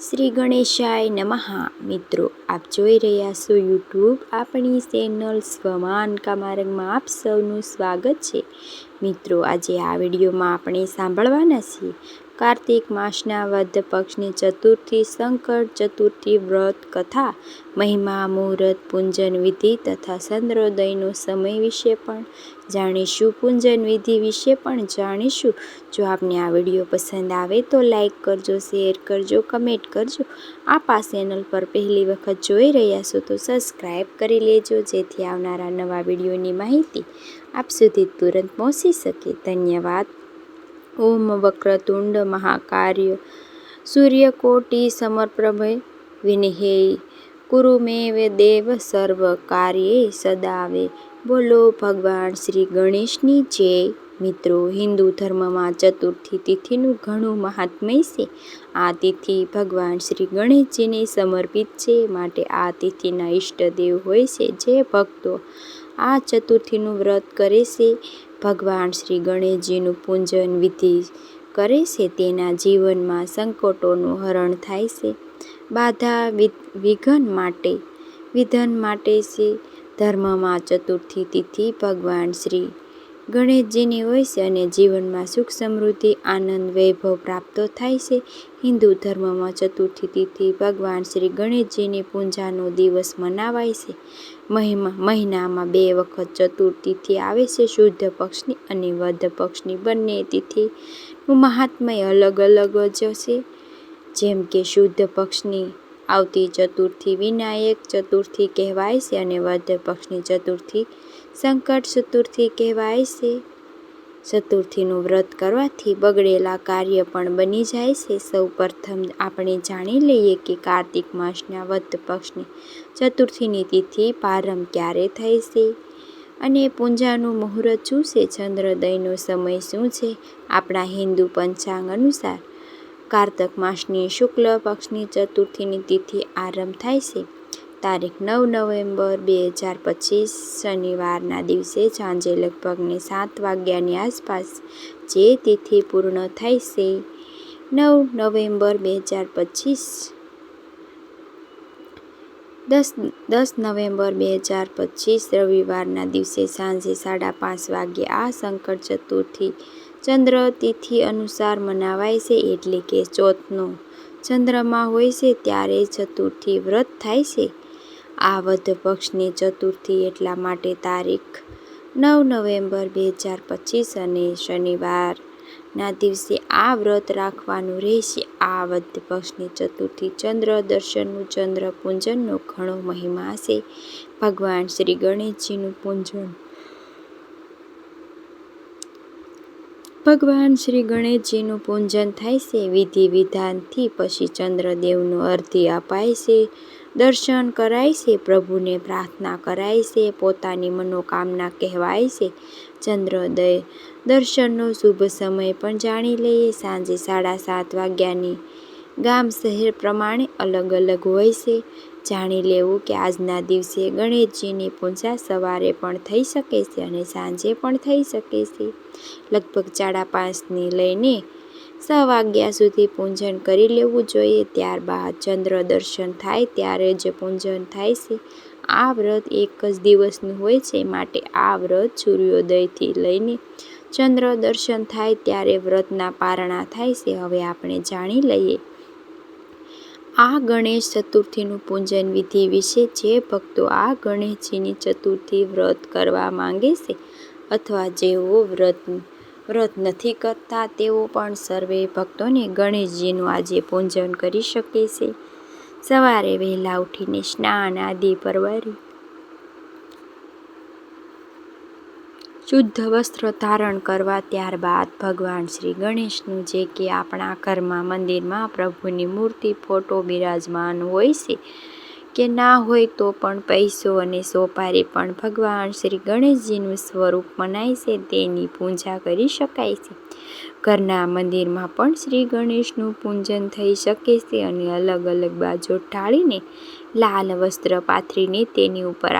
શ્રી ગણેશાય નમઃ. મિત્રો, આપ જોઈ રહ્યા છો યુટ્યુબ આપણી ચેનલ સ્વમાનકા માર્ગમાં આપ સૌનું સ્વાગત છે. મિત્રો, આજે આ વિડીયોમાં આપણે સાંભળવાના છીએ કાર્તિક માસના વદ પક્ષની ચતુર્થી સંકટ ચતુર્થી વ્રત કથા, મહિમા, મુહૂર્ત, પૂજન વિધિ તથા ચંદ્રોદયનો સમય વિશે પણ જાણીશું. પૂજન વિધિ વિશે પણ જાણીશું. જો આપને આ વિડીયો પસંદ આવે તો લાઈક કરજો, શેર કરજો, કમેન્ટ કરજો. આપ આ ચેનલ પર પહેલી વખત જોઈ રહ્યા છો તો સબસ્ક્રાઈબ કરી લેજો, જેથી આવનારા નવા વિડીયોની માહિતી આપ સુધી તુરંત પહોંચી શકે. ધન્યવાદ. ઓમ વક્રતુંડ મહાકાય સૂર્યકોટિ સમપ્રભ વિઘ્નેય કુરુ મે દેવ સર્વ કાર્યે સદાવે. બોલો ભગવાન શ્રી ગણેશની જય. મિત્રો, હિન્દુ ધર્મમાં ચતુર્થી તિથિનું ઘણું મહાત્મ્ય છે. આ તિથિ ભગવાન શ્રી ગણેશજીને સમર્પિત છે, માટે આ તિથિના ઈષ્ટદેવ હોય છે. જે ભક્તો આ ચતુર્થીનું વ્રત કરે છે, ભગવાન શ્રી ગણેશજીનું પૂજન વિધિ કરે છે, તેના જીવનમાં સંકટોનું હરણ થાય છે, બાધા વિઘ્ન માટે છે. ધર્મમાં ચતુર્થી તિથિ ભગવાન શ્રી ગણેશજીની હોય છે અને જીવનમાં સુખ, સમૃદ્ધિ, આનંદ, વૈભવ પ્રાપ્ત થાય છે. હિન્દુ ધર્મમાં ચતુર્થી તિથિ ભગવાન શ્રી ગણેશજીની પૂજાનો દિવસ મનાવાય છે. મહિનામાં 2 વખત ચતુર્થી આવે છે. શુદ્ધ પક્ષની અને વદ પક્ષની બંને તિથિનું મહાત્મ્ય અલગ અલગ જ છે. જેમ કે શુદ્ધ પક્ષની આવતી ચતુર્થી વિનાયક ચતુર્થી કહેવાય છે અને વદ પક્ષની ચતુર્થી સંકટ ચતુર્થી કહેવાય છે. ચતુર્થીનું વ્રત કરવાથી બગડેલા કાર્ય પણ બની જાય છે. સૌ પ્રથમ આપણે જાણી લઈએ કે કાર્તિક માસના વદ પક્ષની ચતુર્થીની તિથિ પ્રારંભ ક્યારે થઈ છે અને પૂજાનું મુહૂર્ત શું છે, ચંદ્રોદયનો સમય શું છે. આપણા હિન્દુ પંચાંગ અનુસાર કાર્તક માસની શુક્લ પક્ષની ચતુર્થીની તિથિ આરંભ થાય છે તારીખ 9 નવેમ્બર 2025 શનિવારના દિવસે સાંજે લગભગ 7 વાગ્યાની આસપાસ. જે તિથિ પૂર્ણ થાય છે 9 નવેમ્બર 2025 10 નવેમ્બર 2025 રવિવારના દિવસે સાંજે 5:30 વાગ્યે. આ સંકટ ચતુર્થી ચંદ્ર તિથિ અનુસાર મનાવાય છે, એટલે કે ચોથનો ચંદ્રમા હોય છે ત્યારે ચતુર્થી વ્રત થાય છે. આ વદ પક્ષની ચતુર્થી એટલા માટે તારીખ 9 નવેમ્બર 2025 અને શનિવારના દિવસે આ વ્રત રાખવાનું રહેશે. આ વદ પક્ષની ચતુર્થી ચંદ્ર દર્શનનું, ચંદ્ર પૂજનનો ઘણો મહિમા છે. ભગવાન શ્રી ગણેશજીનું પૂજન થાય છે વિધિ વિધાનથી. પછી ચંદ્રદેવનો અર્ઘ્ય અપાય છે, દર્શન કરાય છે, પ્રભુને પ્રાર્થના કરાય છે, પોતાની મનોકામના કહેવાય છે. ચંદ્રોદય દર્શનનો શુભ સમય પણ જાણી લઈએ. સાંજે 7:30 વાગ્યાની ગામ શહેર પ્રમાણે અલગ અલગ હોય છે. જાણી લેવું કે આજના દિવસે ગણેશજીની પૂજા સવારે પણ થઈ શકે છે અને સાંજે પણ થઈ શકે છે. લગભગ 5:30થી લઈને 6 વાગ્યા સુધી પૂજન કરી લેવું જોઈએ. ત્યારબાદ ચંદ્ર દર્શન થાય ત્યારે જ પૂજન થાય છે. આ વ્રત એક જ દિવસનું હોય છે, માટે આ વ્રત સૂર્યોદયથી લઈને ચંદ્ર દર્શન થાય ત્યારે વ્રતના પારણા થાય છે. હવે આપણે જાણી લઈએ આ ગણેશ ચતુર્થીનું પૂજન વિધિ વિશે. જે ભક્તો આ ગણેશજીની ચતુર્થી વ્રત કરવા માંગે છે અથવા જેઓ વ્રત નથી કરતા, તેઓ પણ સર્વે ભક્તોને ગણેશજીનું આજે પૂજન કરી શકે છે. સવારે વહેલા ઉઠીને સ્નાન આદિ પરવારી શુદ્ધ વસ્ત્ર ધારણ કરવા, ત્યારબાદ ભગવાન શ્રી ગણેશનું જે કે આપણા ઘરમાં મંદિરમાં પ્રભુની મૂર્તિ ફોટો બિરાજમાન હોય છે કે ના હોય તો પણ પૈસો અને સોપારી પણ ભગવાન શ્રી ગણેશજીનું સ્વરૂપ મનાય છે, તેની પૂજા કરી શકાય છે. ઘરના મંદિરમાં પણ શ્રી ગણેશનું પૂજન થઈ શકે છે અને અલગ અલગ બાજુ ઢાળીને લાલ વસ્ત્ર પાથરીને તેની ઉપર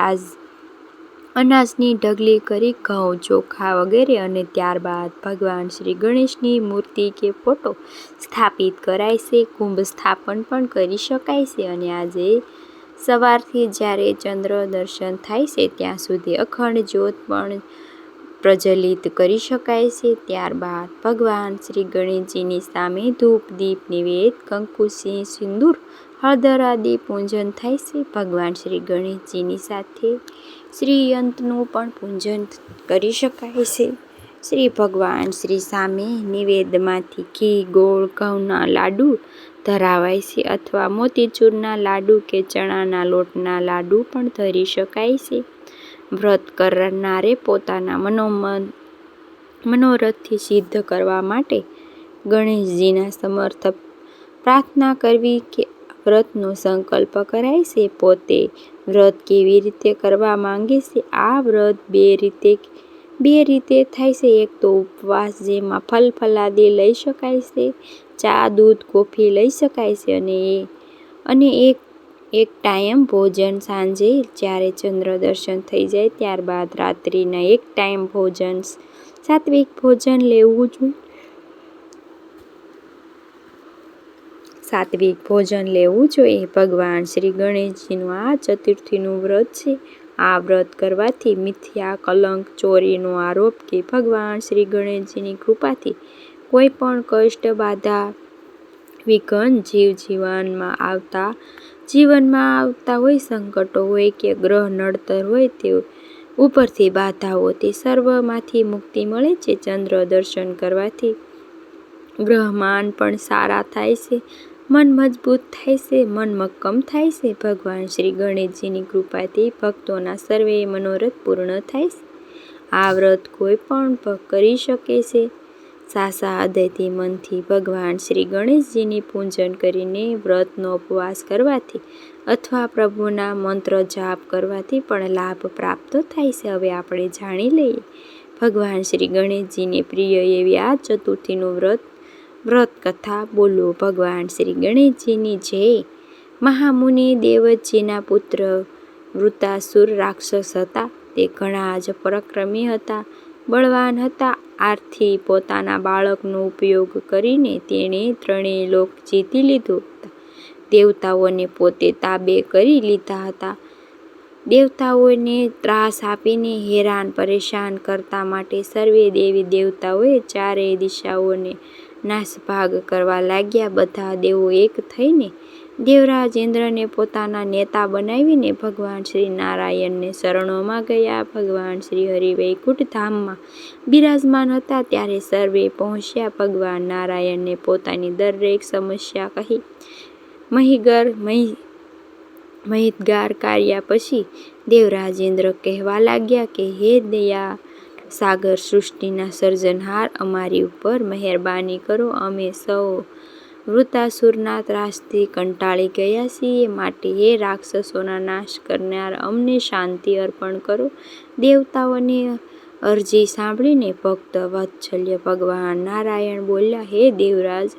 અનાજની ઢગલી કરી ઘઉં, ચોખા વગેરે અને ત્યારબાદ ભગવાન શ્રી ગણેશની મૂર્તિ કે ફોટો સ્થાપિત કરાય છે. કુંભ સ્થાપન પણ કરી શકાય છે અને આજે સવારથી જ્યારે ચંદ્ર દર્શન થાય છે ત્યાં સુધી અખંડ જ્યોત પણ પ્રજ્વલિત કરી શકાય છે. ત્યારબાદ ભગવાન શ્રી ગણેશજીની સામે ધૂપ, દીપ, નિવેદ, કંકુ, સિંદૂર, હળદર આદિ પૂજન થાય છે. ભગવાન શ્રી ગણેશજીની સાથે શ્રીયંત્રનું પણ પૂજન કરી શકાય છે. શ્રી ભગવાન શ્રી સામે નિવેદમાંથી ઘી, ગોળ, ઘઉંના લાડુ ધરાવાય છે અથવા મોતીચૂરના લાડુ કે ચણાના લોટના લાડુ પણ ધરી શકાય છે. વ્રત કરનારે પોતાના મનોરથથી સિદ્ધ કરવા માટે ગણેશજીના સમર્થ પ્રાર્થના કરવી કે વ્રતનો સંકલ્પ કરાય છે. પોતે વ્રત કેવી રીતે કરવા માંગે છે? આ વ્રત બે રીતે થાય છે. એક તો ઉપવાસ, જેમાં ફલ ફલાદી લઈ શકાય છે, ચા, દૂધ, કોફી લઈ શકાય છે અને એક ટાઈમ ભોજન સાંજે જ્યારે ચંદ્ર દર્શન થઈ જાય ત્યારબાદ રાત્રિના એક ટાઈમ ભોજન સાત્વિક ભોજન લેવું જોઈએ. ભગવાન શ્રી ગણેશજીનું આ ચતુર્થીનું વ્રત છે. આ વ્રત કરવાથી મિથ્યા, કલંક, ચોરીનો આરોપ કે ભગવાન શ્રી ગણેશજીની કૃપાથી કોઈ પણ કષ્ટ, બાધા, વિઘ્ન, જીવનમાં આવતા હોય સંકટો હોય કે ગ્રહ નડતર હોય તે ઉપરથી બાધાઓ તે સર્વમાંથી મુક્તિ મળે છે. ચંદ્ર દર્શન કરવાથી ગ્રહમાન પણ સારા થાય છે, મન મજબૂત થાય છે, મન મક્કમ થાય છે. ભગવાન શ્રી ગણેશજીની કૃપાથી ભક્તોના સર્વે મનોરથ પૂર્ણ થાય છે. આ વ્રત કોઈ પણ કરી શકે છે. સાચા હૃદયથી મનથી ભગવાન શ્રી ગણેશજીની પૂજન કરીને વ્રતનો ઉપવાસ કરવાથી અથવા પ્રભુના મંત્ર જાપ કરવાથી પણ લાભ પ્રાપ્ત થાય છે. હવે આપણે જાણી લઈએ ભગવાન શ્રી ગણેશજીને પ્રિય એવી આ ચતુર્થીનું વ્રત કથા. બોલો ભગવાન શ્રી ગણેશજીની જય. મહામુનિ દેવજીના પુત્ર વૃત્તાસુર રાક્ષસ હતા. તે ઘણા જ પરાક્રમી હતા, બળવાન હતા. આથી પોતાના બાળકનો ઉપયોગ કરીને તેણે ત્રણેય લોક જીતી લીધા હતા. દેવતાઓને પોતે તાબે કરી લીધા હતા. દેવતાઓને ત્રાસ આપીને હેરાન પરેશાન કરતા માટે સર્વે દેવી દેવતાઓએ ચારેય દિશાઓને નાસભાગ કરવા લાગ્યા. બધા દેવો એક થઈને દેવરાજ ઇન્દ્રને પોતાના નેતા બનાવીને ભગવાન શ્રી નારાયણને શરણોમાં ગયા. ભગવાન શ્રી હરિ વૈકુંઠ ધામમાં બિરાજમાન હતા ત્યારે સર્વે પહોંચ્યા. ભગવાન નારાયણને પોતાની દરેક સમસ્યા કહી મહિતગાર કર્યા પછી દેવરાજ ઇન્દ્ર કહેવા લાગ્યા કે હે દયા સાગર, સૃષ્ટિના સર્જનહાર, અમારી ઉપર મહેરબાની કરો. અમે સૌ વૃત્તાસુરના ત્રાસથી કંટાળી ગયા છીએ, માટે હે રાક્ષસોના નાશ કરનાર, અમને શાંતિ અર્પણ કરો. દેવતાઓની અરજી સાંભળીને ભક્ત વત્સલ્ય ભગવાન નારાયણ બોલ્યા, હે દેવરાજ,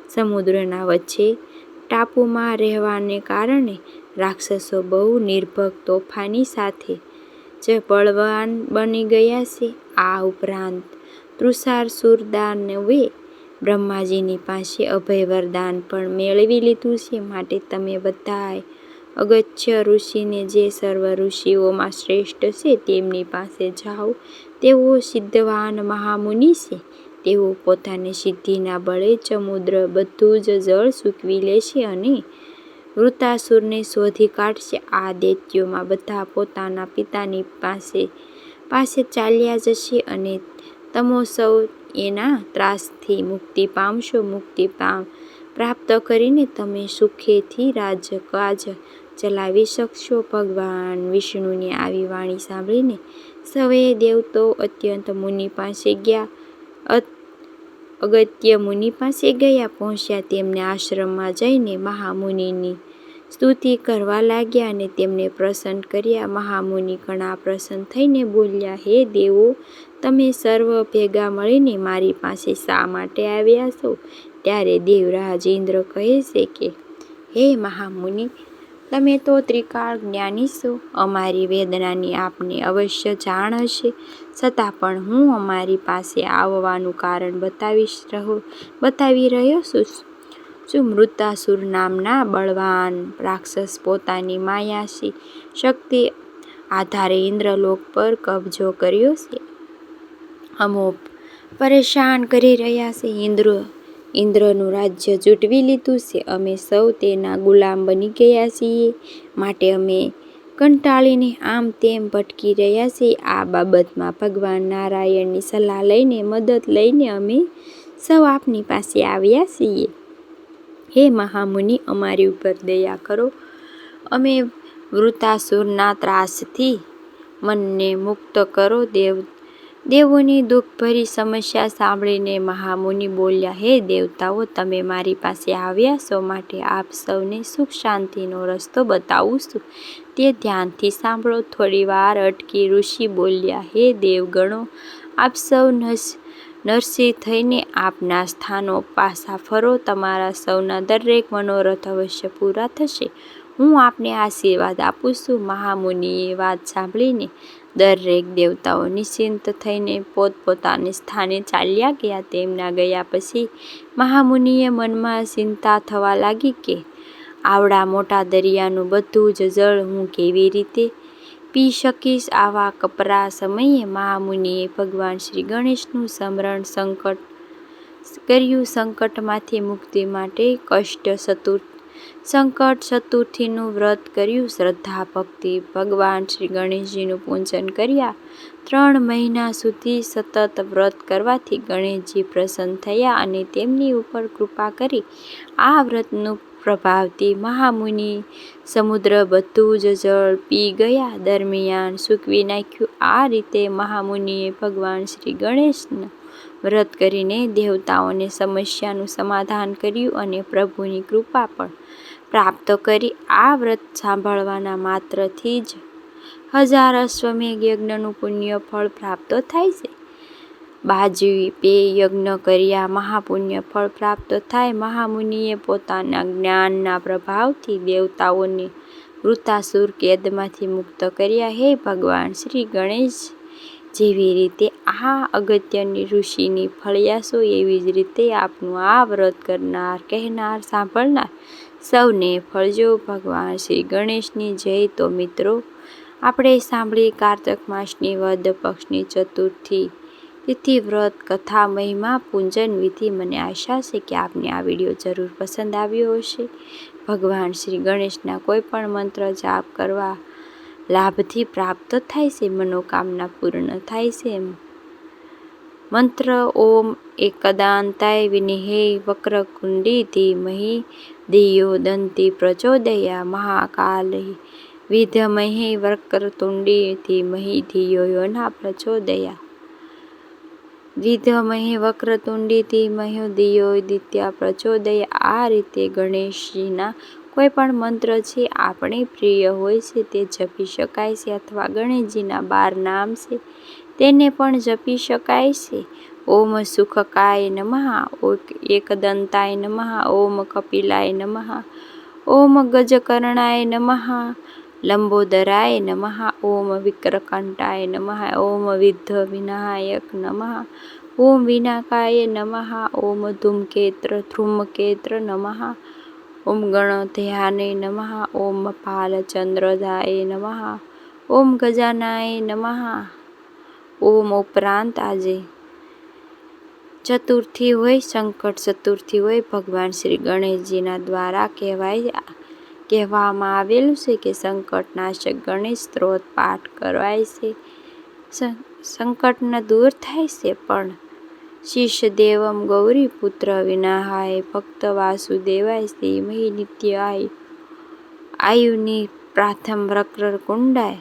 સમુદ્રના વચ્ચે ટાપુમાં રહેવાને કારણે રાક્ષસો બહુ નિર્ભય, તોફાની સાથે જ બળવાન બની ગયા છે. આ ઉપરાંત તૃષાસુર દાનવે બ્રહ્માજીની પાસે અભય વરદાન પણ મેળવી લીધું છે. માટે તમે બધાએ અગસ્ત્ય ઋષિને, જે સર્વ ઋષિઓમાં શ્રેષ્ઠ છે, તેમની પાસે જાઓ. તેઓ સિદ્ધવાન મહામુનિ છે. તેઓ પોતાની સિદ્ધિના બળે સમુદ્ર બધું જ જળ સૂકવી લેશે અને વૃત્તાસુરને શોધી કાઢશે. આ દૈત્યોમાં બધા પોતાના પિતાની પાસે ચાલ્યા જશે અને તમો સૌ એના ત્રાસથી મુક્તિ પામશો. મુક્તિ પ્રાપ્ત કરીને તમે સુખેથી રાજકાજ ચલાવી શકશો. ભગવાન વિષ્ણુની આવી વાણી સાંભળીને સૌએ દેવતાઓ અત્યંત મુનિ પાસે ગયા. અગત્ય મુનિ પાસે પહોંચ્યા. તેમને આશ્રમમાં જઈને મહામુનિની સ્તુતિ કરવા લાગ્યા અને તેમને પ્રસન્ન કર્યા. મહામુનિ ઘણા પ્રસન્ન થઈને બોલ્યા, હે દેવો, તમે સર્વ ભેગા મળીને મારી પાસે શા માટે આવ્યા છો? ત્યારે દેવરાજ ઇન્દ્ર કહે છે કે હે મહામુનિ, તમે તો ત્રિકાળ જ્ઞાની છો. અમારી વેદનાની આપને અવશ્ય જાણ હશે, છતાં પણ હું અમારી પાસે આવવાનું કારણ બતાવી રહ્યો છું. શું મૃતાસુર નામના બળવાન રાક્ષસ પોતાની માયાશી શક્તિ આધારે ઇન્દ્રલોક પર કબજો કર્યો છે? અમો પરેશાન કરી રહ્યા છે. ઇન્દ્રનું રાજ્ય જૂટવી લીધું છે. અમે સૌ તેના ગુલામ બની ગયા છીએ. માટે અમે કંટાળીને આમ તેમ ભટકી રહ્યા છીએ. આ બાબતમાં ભગવાન નારાયણની સલાહ લઈને, મદદ લઈને અમે સૌ આપની પાસે આવ્યા છીએ. હે મહામુનિ, અમારી ઉપર દયા કરો. અમે વૃતાસુરના ત્રાસથી મનને મુક્ત કરો. દેવોની દુઃખભરી સમસ્યા સાંભળીને મહામુનિ બોલ્યા, હે દેવતાઓ, તમે મારી પાસે આવ્યા છો માટે આપ સૌને સુખ શાંતિનો રસ્તો બતાવું છું. તે ધ્યાનથી સાંભળો. થોડી વાર અટકી ઋષિ બોલ્યા, હે દેવગણો, આપ સૌ નરસિંહ થઈને આપના સ્થાનો પાછા ફરો. તમારા સૌના દરેક મનોરથ અવશ્ય પૂરા થશે. હું આપને આશીર્વાદ આપું છું. મહામુનિએ વાત સાંભળીને દરેક દેવતાઓ નિશ્ચિંત થઈને પોતપોતાને સ્થાને ચાલ્યા ગયા. તેમના ગયા પછી મહામુનિએ મનમાં ચિંતા થવા લાગી કે આવડા મોટા દરિયાનું બધું જ જળ હું કેવી રીતે પી શકીશ? આવા કપરા સમયે મહામુનિએ ભગવાન શ્રી ગણેશનું સ્મરણ કર્યું. સંકટમાંથી મુક્તિ માટે સંકટ ચતુર્થીનું વ્રત કર્યું. શ્રદ્ધા ભક્તિ ભગવાન શ્રી ગણેશજીનું પૂજન કર્યા. 3 મહિના સુધી સતત વ્રત કરવાથી ગણેશજી પ્રસન્ન થયા અને તેમની ઉપર કૃપા કરી. આ વ્રતનું પ્રભાવથી મહામુનિ સમુદ્ર બધું જ જળ પી ગયા દરમિયાન સૂકવી નાખ્યું. આ રીતે મહામુનિએ ભગવાન શ્રી ગણેશનું વ્રત કરીને દેવતાઓને સમસ્યાનું સમાધાન કર્યું અને પ્રભુની કૃપા પણ પ્રાપ્ત કરી. આ વ્રત સાંભળવાના માત્રથી જ 1000 અશ્વમેઘ યજ્ઞનું પુણ્ય ફળ પ્રાપ્ત થાય છે. બાજપે યજ્ઞ કર્યા મહાપુણ્ય ફળ પ્રાપ્ત થાય. મહામુનિએ પોતાના જ્ઞાનના પ્રભાવથી દેવતાઓને વૃતાસુર કેદમાંથી મુક્ત કર્યા. હે ભગવાન શ્રી ગણેશ, જેવી રીતે આ અગત્યની ઋષિની ફળ્યા છો, એવી જ રીતે આપનું આ વ્રત કરનાર, કહેનાર, સાંભળનાર સૌને ફળજો. ભગવાન શ્રી ગણેશની જય. તો મિત્રો, આપણે સાંભળી કારતક માસની વદ પક્ષની ચતુર્થી તિથિ વ્રત કથા, મહિમા, પૂજન વિધિ. મને આશા છે કે આપને આ વિડીયો જરૂર પસંદ આવ્યો હશે. ભગવાન શ્રી ગણેશના કોઈ પણ મંત્ર જાપ કરવા લાભથી પ્રાપ્ત થાય છે, મનોકામના પૂર્ણ થાય છે. મંત્ર: ઓમ એકદંતાય વિદ્મહે વક્રતુંડાય ધીમહિ ધિયો દન્તી પ્રચોદયાત્. મહાકાલાય વિદ્મહે વક્રતુંડાય ધીમહિ ધિયો યો નઃ પ્રચોદયાત્. વિદ્મહે વક્રતુંડાય ધીમહિ ધિયો દિત્યા પ્રચોદયાત્. આ રીતે ગણેશજીના કોઈ પણ મંત્ર જે આપણે પ્રિય હોય છે તે જપી શકાય છે, અથવા ગણેશજીના 12 નામ છે તેને પણ જપી શકાય છે. ઓમ સુખકાય નમઃ, ઓમ એકદંતાય નમઃ, ઓમ કપિલાય નમઃ, ઓમ ગજકર્ણાય નમઃ, લંબોદરાય નમઃ, ઓમ વિકટકંઠાય નમઃ, ઓમ વિઘ્નવિનાયક નમઃ, ઓમ વિનાયકાય નમઃ, ઓમ ધૂમકેત્ર નમઃ, ઓમ ગણધ્યાય નમઃ, ઓમ ફાલચંદ્રદાય નમઃ, ઓમ ગજાનનાય નમઃ. ઓમ ઉપરાંત આજે ચતુર્થી હોય, સંકટ ચતુર્થી હોય, ભગવાન શ્રી ગણેશજીના દ્વારા કહેવામાં આવેલું છે કે સંકટનાશક ગણેશ સ્ત્રોત પાઠ કરવાય છે. સંકટ દૂર થાય છે. પણ શિષદેવમ ગૌરી પુત્ર વિનાહાય ભક્ત વાસુદેવાય ધીમહિ નિત્યાય આયુની પ્રથમ વક્રતુંડાય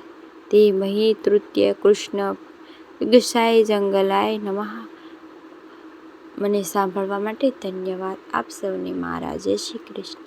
ધીમહિ તૃતીય કૃષ્ણ વિગસાય જંગલાય નમઃ. મને સાંભળવા માટે ધન્યવાદ. આપ સૌને મારા જય શ્રી કૃષ્ણ.